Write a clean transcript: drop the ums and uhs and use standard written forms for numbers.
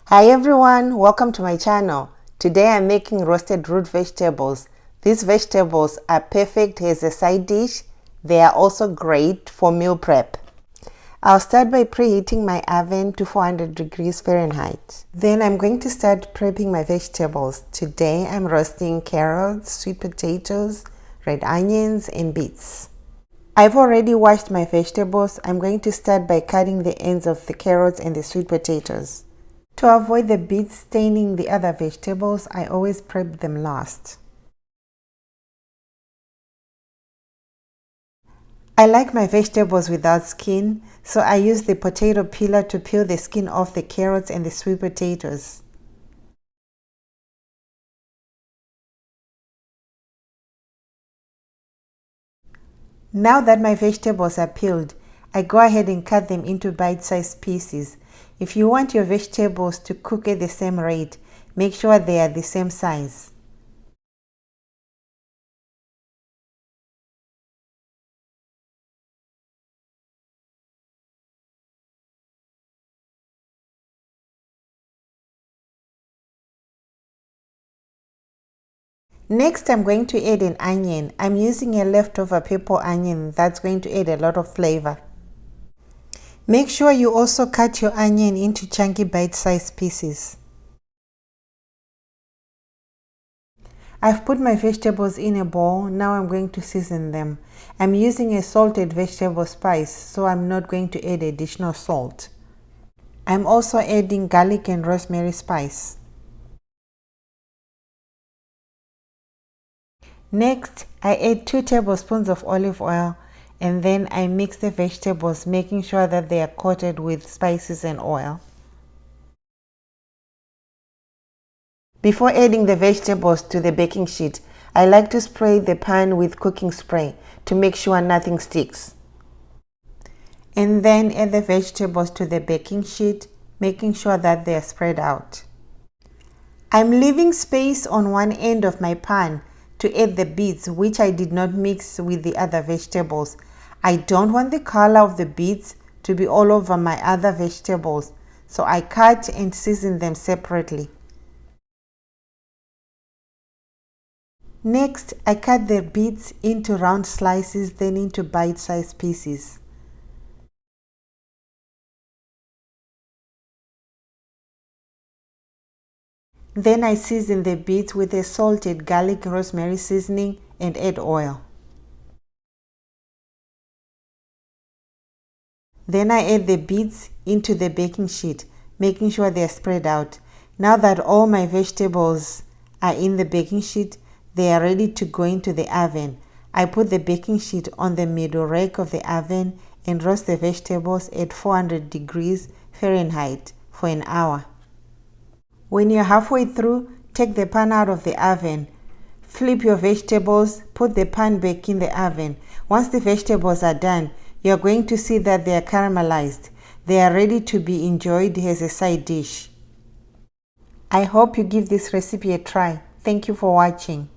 Hi everyone, welcome to my channel. Today I'm making roasted root vegetables. These vegetables are perfect as a side dish. They are also great for meal prep. I'll start by preheating my oven to 400 degrees Fahrenheit. Then I'm going to start prepping my vegetables. Today I'm roasting carrots, sweet potatoes, red onions and beets. I've already washed my vegetables. I'm going to start by cutting the ends of the carrots and the sweet potatoes. To avoid the beets staining the other vegetables, I always prep them last. I like my vegetables without skin, so I use the potato peeler to peel the skin off the carrots and the sweet potatoes. Now that my vegetables are peeled, I go ahead and cut them into bite-sized pieces. If you want your vegetables to cook at the same rate, make sure they are the same size. Next, I'm going to add an onion. I'm using a leftover purple onion that's going to add a lot of flavor. Make sure you also cut your onion into chunky bite-sized pieces. I've put my vegetables in a bowl. Now I'm going to season them. I'm using a salted vegetable spice, so I'm not going to add additional salt. I'm also adding garlic and rosemary spice. Next, I add 2 tablespoons of olive oil and then I mix the vegetables, making sure that they are coated with spices and oil. Before adding the vegetables to the baking sheet, I like to spray the pan with cooking spray to make sure nothing sticks. And then add the vegetables to the baking sheet, making sure that they are spread out. I'm leaving space on one end of my pan to add the beets, which I did not mix with the other vegetables. I don't want the color of the beets to be all over my other vegetables, so I cut and season them separately. Next, I cut the beets into round slices, then into bite-sized pieces. Then I season the beets with a salted garlic rosemary seasoning and add oil. Then I add the beets into the baking sheet, making sure they are spread out. Now that all my vegetables are in the baking sheet, they are ready to go into the oven. I put the baking sheet on the middle rack of the oven and roast the vegetables at 400 degrees Fahrenheit for an hour. When you're halfway through, take the pan out of the oven. Flip your vegetables, put the pan back in the oven. Once the vegetables are done, you're going to see that they are caramelized. They are ready to be enjoyed as a side dish. I hope you give this recipe a try. Thank you for watching.